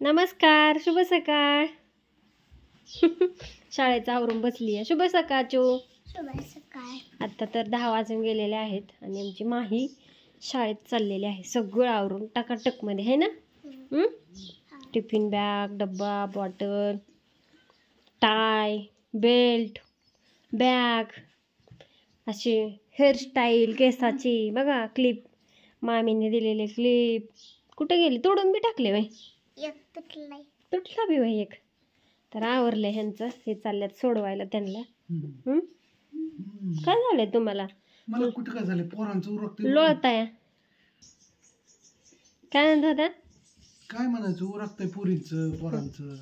नमस्कार, शुभ सकाळ. शाळेचं आवरून बसली आहे. शुभ सकाळ चो. शुभ सकाळ. आता तर 10 वाजून गेलेले आहेत आणि आमची माही शाळेत चाललेली आहे. सगळं आवरून टकाटक मध्ये आहे ना. टिफिन बॅग, डब्बा, बॉटल, टाय, बेल्ट, बॅग, अशी हेअरस्टाईल केसाची बघा, क्लिप, मामीने दिलेले क्लिप कुठे गेली? तोडून बी टाकले बाई. एक तुटलाय. तुटला बी बाई एक. तर आवरले ह्यांचं. हे चालल्यात सोडवायला त्यांना. काय झालंय तुम्हाला? मला कुठं काय झालं? पोरांचं उरकते. लोळताय काय म्हणत होता? काय म्हणायचं, उरकतंय पोरींचं पोरांचं.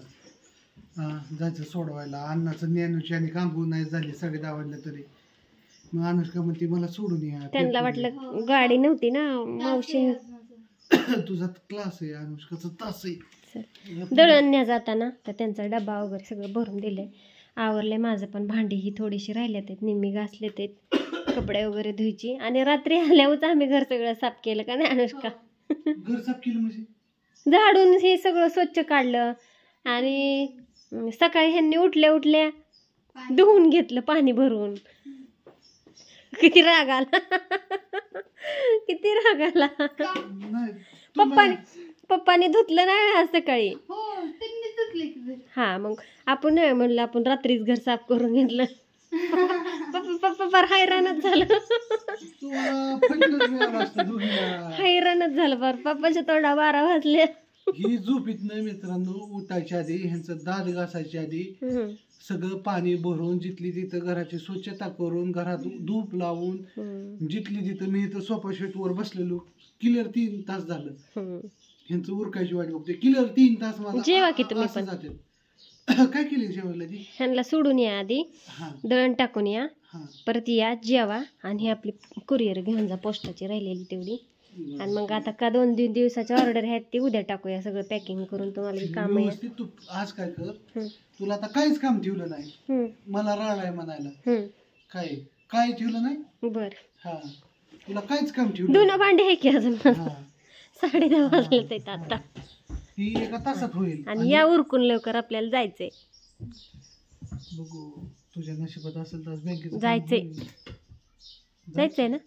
जायचं सोडवायला. अन्नाचं ज्ञानूची आणि कांगू नाही झाली 10:30 वाजल्या तरी. मग अनुष्का म्हणते मला सोडून या. त्यांना वाटलं गाडी नव्हती ना मावशी. तुझा क्लास आहे, अनुष्काचा तास आहे. दळण न्या जाताना तर त्यांचा डबा वगैरे सगळं भरून दिलंय. आवरले माझं पण. भांडी ही थोडीशी राहिल्यात आहेत, निम्मी घासले ते. कपडे वगैरे धुयची आणि रात्री आल्यावरच आम्ही घर सगळं साफ केलं का नाही अनुष्का? घर साफ केलं म्हणजे झाडून हे सगळं स्वच्छ काढलं आणि सकाळी ह्यांनी उठल्या धुवून घेतलं पाणी भरून. किती राग आला. किती राग आला. पप्पाने धुतलं नाही आज सकाळी. हा मग आपण नाही म्हणलं, आपण रात्रीच घर साफ करून घेतलं. पप्पा हैराणच झालं. हैराणच झालं बरं. पप्पाच्या तोंडा 12 वाजले. ही झोपीत नाही मित्रांनो. उठायच्या आधी ह्यांचं दात घासायच्या आधी सगळं पाणी भरून जिथली तिथं घराची स्वच्छता करून घरात धूप लावून जिथली तिथं मी इथं सोफा सेट वर बसलेलो. क्लिअर 3 तास झालं. ह्यांचं उरकायची वाट बघते. क्लिअर 3 तास मला जेवा की तुम्ही पण. जाते. काय केले जेवायला ती? ह्यांना सोडून या आधी, दळण टाकून या, परत या जेवा आणि ही आपली कुरिअर घेऊन जा पोस्टाची राहिलेली तेवढी. आणि मग आता का 2-3 दिवसाच्या ऑर्डर आहेत ती उद्या टाकूया सगळं पॅकिंग करून. तुम्हाला काम व्यवस्थित तू आज काय कर, तुला आता काहीच काम ठेवलं नाही. मला राळाय म्हणायला काय ठेवलं नाही. बर, हा तुला काहीच काम ठेवलं. धुणं भांडे आहे की अजून. 10:30 वाजले ते आता. ही एका तासात होईल. आणि या उरकून लवकर आपल्याला जायचंय. बघू तुझ्या नशिबात असेल तर बँकेत जायचंय ना.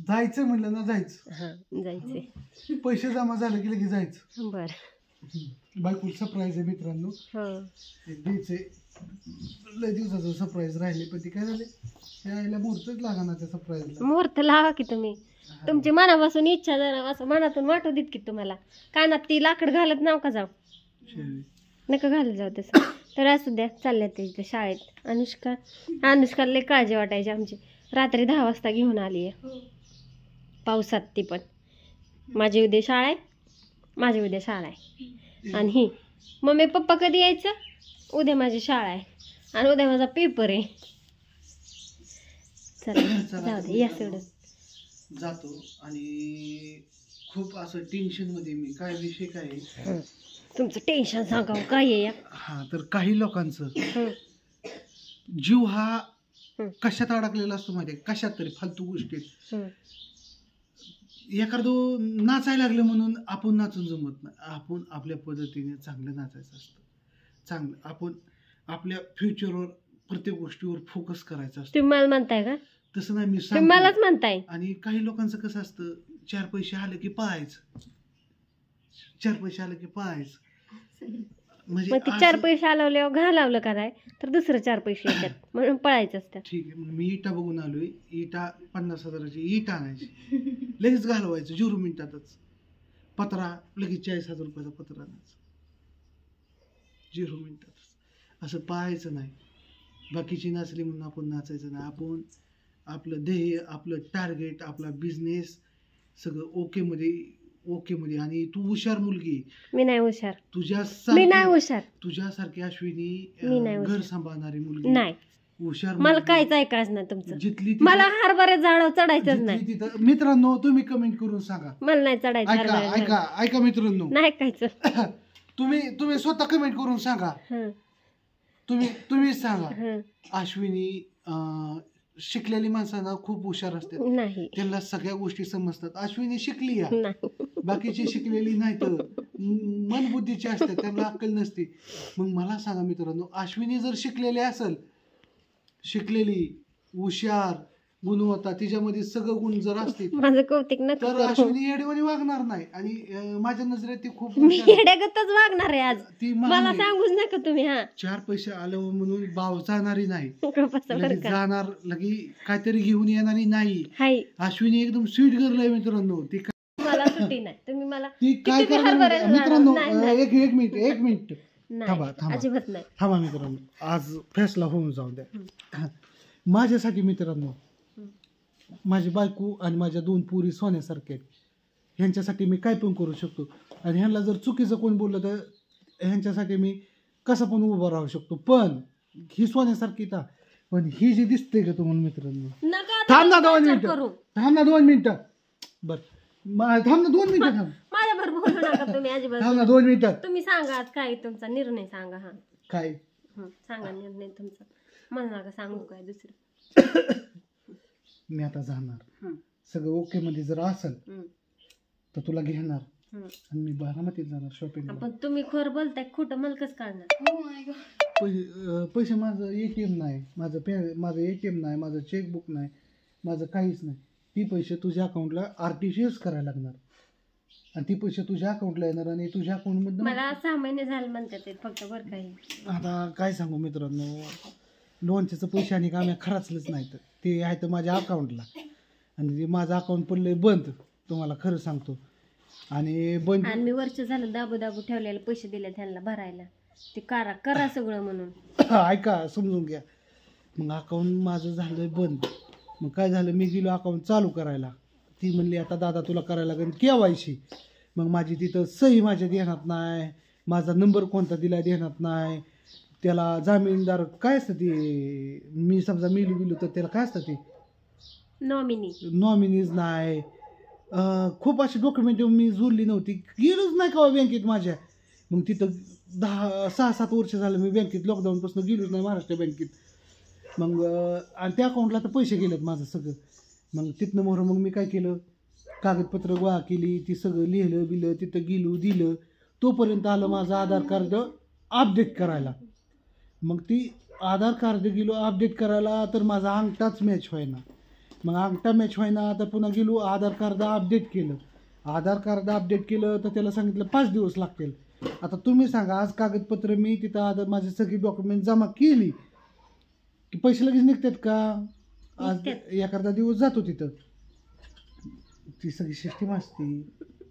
जायचं म्हणलं ना जायचं. हा जायचंय. पैसे जमा झाले की लगेच जायचं. बर. बायको सरप्राईज आहे मित्रांनो. एक द्यायचंय. लय दिवसाचं सरप्राईज राहिले पण ती काय झाले यायला मुहूर्तच लागणार त्या सरप्राईजला. मुहूर्त लावा की तुम्ही. तुमची मनापासून इच्छा जरा असं मनातून वाटू देत की तुम्हाला. कानात ती लाकड घालत नाव का जाऊ. नका घालत जाऊ तसं. तर असू द्या. चालल्या ते शाळेत. अनुष्काला लय काळजी वाटायची आमची. रात्री 10 वाजता घेऊन आली आहे पावसात. ती पण माझी उद्या शाळा आहे. आणि ही मम्मी पप्पा कधी यायचं? उद्या माझी शाळा आहे आणि उद्या माझा पेपर आहे. चला जाऊ दे. या सोडून जातो. आणि खूप असं टेन्शन मध्ये मी. काय विषय काय आहे? तुमचं टेन्शन सांगावं काय आहे. हा तर काही लोकांचं जीव हा कशात अडकलेला असतो माहिती आहे? कशात तरी फालतू गोष्टीत. एखादं नाचायला लागलं म्हणून आपण नाचून जमत नाही. आपण आपल्या पद्धतीने चांगलं नाचायचं असतं. चांगलं आपण आपल्या फ्युचरवर प्रत्येक गोष्टीवर फोकस करायचा असतो. तुम्ही मला म्हणताय का? तसं नाही मी तुम्ही मलाच म्हणताय. आणि काही लोकांचं कसं असतं 4 पैसे आले की पळायचं. 4 पैसे आले की पळायचं. मग ते 4 पैसे आलावल्यावर घालावलं का नाही तर दुसरं 4 पैसे येतात म्हणून पळायचं असतं. ठीक आहे. मी इटा बघून आलोय. इटा 50,000ची इटा आणायची. लगेच घालवायचं 0 मिनिटातच. पत्रा लगेच 40,000 रुपयाचा पत्रा आणायचा 0 मिनिटातच. असं पाहायचं नाही. बाकीची नाचली म्हणून आपण नाचायचं नाही. आपण आपलं ध्येय, आपलं टार्गेट, आपला बिझनेस सगळं ओके मध्ये. आणि तू हुशार मुलगी. मी नाही हुशार. मी नाही हुशार. तुझ्यासारखी अश्विनी नाही घर सांभाळणारी मुलगी नाही. हुशार. मला काहीच ऐकायचं नाही तुमचं. जिथली मला हरभरे झाडावर चढायचंच नाही. मित्रांनो तुम्ही कमेंट करून सांगा. मला नाही चढायचं. ऐका मित्रांनो. नाही ऐकायचं. तुम्ही स्वतः कमेंट करून सांगा. तुम्ही सांगा. अश्विनी शिकलेली माणसांना खूप हुशार असतात. नाही. त्यांना सगळ्या गोष्टी समजतात. अश्विनी शिकली या. बाकीची शिकलेली नाही तर बुद्धीचे असतात, त्यांना अक्कल नसते. मग मला सांगा मित्रांनो, अश्विनी जर शिकलेली असेल, शिकलेली, हुशार, गुणवत्ता, तिच्यामध्ये सगळं गुण जर असतील, माझं कौतिक नका तर करू. अश्विनी येडेवानी वागणार नाही. आणि माझ्या नजरेत ती खूप मी हुशार आहे. येड्यागतच वागणार आहे आज. ती मला महान आहे. सांगूच नका तुम्ही. हा 4 पैसे आलं म्हणून बाव जाणारी नाही, गप्पा बरं लगेच का. जाणार, लगे काहीतरी घेऊन येणारी नाही. हाय, अश्विनी एकदम स्वीट गर्ल आहे मित्रांनो. ती मला सुट्टी नाही. तुम्ही मला ती काय किती करणार हरभरे माहिती- मित्रांनो, नाही, नाही. एक मिनिट थांबा, नाही, थांबा. अजिबात नाही. थांबा मित्रांनो, आज फैसला होऊन जाऊ द्या. माझ्यासाठी मित्रांनो, माझी बायको आणि माझ्या 2 पोरी सोन्यासारख्या आहेत. ह्यांच्यासाठी मी काय पण करू शकतो. आणि ह्यांना जर चुकीचं कोण बोललं तर ह्यांच्यासाठी मी कसं पण उभं राहू शकतो. पण ही सोन्यासारखी का, पण ही जी दिसते का तुम्हाला मित्रांनो, नका थांब ना आता 2 विचार मिनिटं, करू. थांब ना 2 मिनिटं, बर थांब ना 2 मिनिटं, थांब माझ्याबरोबर बोलू नका तुम्ही अजिबात. थांब ना 2 मिनिटं. तुम्ही सांगा आज काय तुमचा निर्णय सांगा. हा काय सांगा निर्णय तुमचा. मला नका सांगू काय दुसरं. मी आता जाणार, हम्म, सगळं ओके मध्ये जर असेल हम्म, तर तुला घेणार हम्म. आणि मी बारामतीत जाणार शॉपिंग. पण तुम्ही खरं बोलताय, खोटं मला कसं काढणार? पैसे माझं ATM नाही, माझं ATM नाही, माझं चेकबुक नाही, माझं काहीच नाही. ती पैसे तुझ्या अकाउंटला RTGS करायला लागणार आणि ती पैसे तुझ्या अकाउंटला येणार आणि तुझ्या अकाउंटमधून. मला 6 महिने झाले म्हणतात ते फक्त. बरं काही आता काय सांगू मित्रांनो, लोणच्याचं पैसे आणि आम्ही खर्चलंच नाही, तर ते आहे तर माझ्या अकाउंटला. आणि ते माझं अकाउंट पडलंय बंद, तुम्हाला खरं सांगतो. आणि बंद, आणि मी वर्ष झालं दाबू ठेवलेले पैसे दिले त्यांना भरायला. ते करा सगळं म्हणून. ऐका, समजून घ्या. मग अकाउंट माझं झालं बंद. मग काय झालं, मी गेलो अकाउंट चालू करायला. ती म्हणली आता दादा तुला करायला लागेल KYC. मग माझी तिथं सही माझ्या ध्यानात नाही, माझा नंबर कोणता दिला ध्यानात नाही. त्याला जामीनदार काय असतं ते, मी समजा मिलू तर त्याला काय असतं ते, नॉमिनीज नाही. खूप अशी डॉक्युमेंट मी जोडली नव्हती, गेलोच नाही का बँकेत माझ्या. मग तिथं 6-7 वर्ष झालं मी बँकेत, लॉकडाऊनपासून गेलोच नाही महाराष्ट्र बँकेत. मग आणि त्या अकाउंटला तर पैसे गेलेत माझं सगळं. मग तिथनं मग मी काय केलं, कागदपत्र गोळा केली, ती सगळं लिहिलं तिथं गेलो दिलं. तोपर्यंत आलं माझं आधार कार्ड अपडेट करायला. मग ती आधार कार्ड गेलो अपडेट करायला, तर माझा अंगठाच मॅच व्हायना. मग अंगठा मॅच व्हायना, तर पुन्हा गेलो आधार कार्ड अपडेट केलं. आधार कार्ड अपडेट केलं तर त्याला सांगितलं 5 दिवस लागतील. आता तुम्ही सांगा, आज कागदपत्र मी तिथं माझी सगळी डॉक्युमेंट जमा केली की पैसे लगेच निघतात का? आज एखादा दिवस जातो तिथं. ती सगळी सिस्टीम असते,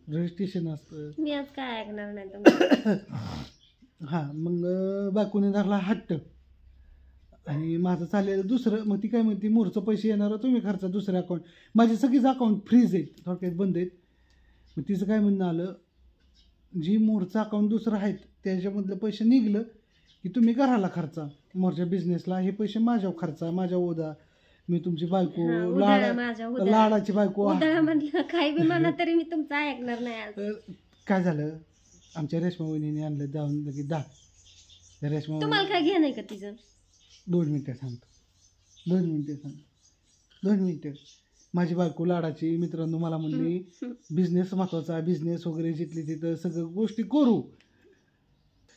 रजिस्ट्रेशन असतं. मी आज काय ऐकणार नाही तुम्ही. हां, मग बायकोने धरला हट्ट आणि माझं चाललेलं दुसरं. मग ती काय म्हणते, मोरचं पैसे येणार तुम्ही खर्चा दुसरं अकाउंट. माझे सगळीच अकाउंट फ्रीज आहेत, थोडक्यात बंद आहेत. मग तिचं काय म्हणणं आलं, जी मोरचं अकाउंट दुसरं आहेत त्याच्यामधलं पैसे निघलं की तुम्ही घराला खर्चा, मोरच्या बिझनेसला हे पैसे माझ्यावर खर्चा, माझ्या ओदा. मी तुमची बायको, लाडाची बायको. म्हटलं काय बी म्हणा तरी मी तुमचं ऐकणार नाही आज. काय झालं, आमच्या रेश्मा वहिनीने आणलं जाऊन लगेच रेश्मा. तुम्हाला काय घे नाही का तिचं? 2 मिनिटं सांगतो, 2 मिनिटं. माझी बायको लाडाची मित्रांनो मला म्हणली, बिझनेस महत्वाचा, बिझनेस वगैरे जिथली तिथं सगळं गोष्टी करू.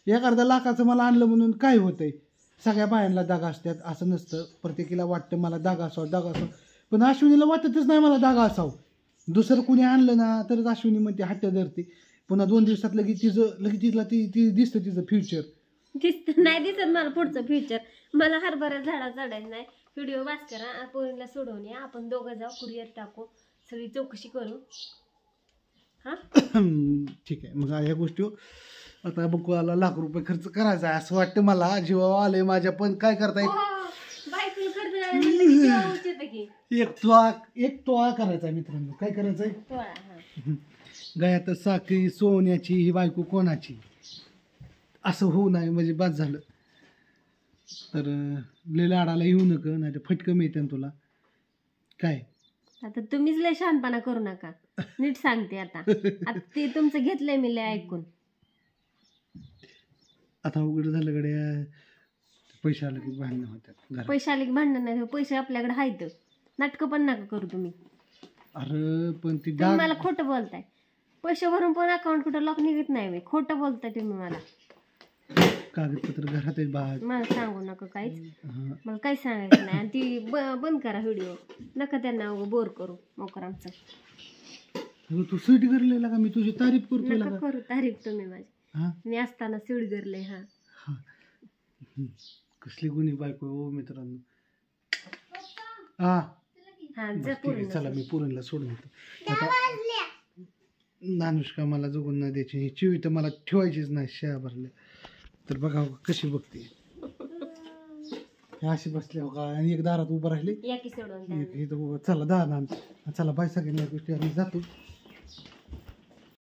1-अर्धा लाखाचं मला आणलं म्हणून काय होतंय, सगळ्या बायांना दागा असतात असं नसतं. प्रत्येकीला वाटतं मला दागा असावं, पण अश्विनीला वाटतच नाही मला दागा असावं. दुसरं कुणी आणलं ना तरच अश्विनी म्हणते, हट्ट धरते. पुन्हा 2 दिवसात लगेच तिला ती दिसतं तिचं फ्युचर. नाही दिसत मला पुढचं फ्युचर. मला हरभरा झाडा चढायचं नाही. व्हिडिओ वाच करा, पोरीला सोडवून या, आपण दोघं जाऊ, कुरिअर टाकू, सगळी चौकशी करू. हा ठीक आहे. मग ह्या गोष्टी आता बकुळाला ₹1,00,000 खर्च करायचा आहे असं वाटतं मला. जीवा आले माझ्या, पण काय करता एक तोळा करायचा आहे मित्रांनो. काय करायचं आहे, गळ्यात साखळी सोन्याची, ही बायको कोणाची असं होऊ नये, म्हणजे बाद झालं. तर लय लाडाला येऊ नका, नाही तर फटकं मिळते तुला. काय आता तुम्हीच लय शहाणपणा करू नका, नीट सांगते. आता ते तुमचं घेतलंय मी लय ऐकून. आता उघड झालं गड्या, पैसे आले की भांडणं होतात. पैसे आले की भांडण नाही, पैसे आपल्याकडे आहेत. नाटकं पण नका करू तुम्ही. अरे पण ती तुम्ही मला खोटं बोलताय. पैसे भरून पण अकाउंट कुठं लॉक निघत नाही मी. खोटं बोलताय तुम्ही मला. कागदपत्र घरात आहेत बाहेर. मला सांगू नका काहीच. हा. मला काही सांगायचं नाही. आणि ती बंद करा व्हिडिओ. नका त्यांना बोर करू मोकरांचं. अगं तू स्वीट करलेला का? मी तुझी तारीफ करतोय नका का? करू तारीफ तुम्ही माझी. हा मी असताना सीड गरले. हा हा. कसली गुणी बायको आहे, ओ मित्रांनो. हा हा बरं, जा ठीक आहे, चला पूर्ण. मी पुरणला सोडून येतो आता. नानुष्का मला जगून नाही द्यायची. ही चिवी तर मला ठेवायचीच नाही शेळ्या भरल्या. तर बघा हो कशी बघते. हे अशी बसले हो का, आणि एक दारात उभं राहिले, या की सोडून एक इथं उभं. चला दादा, चला बाय सगळ्यांना गोष्टी आम्ही जातो.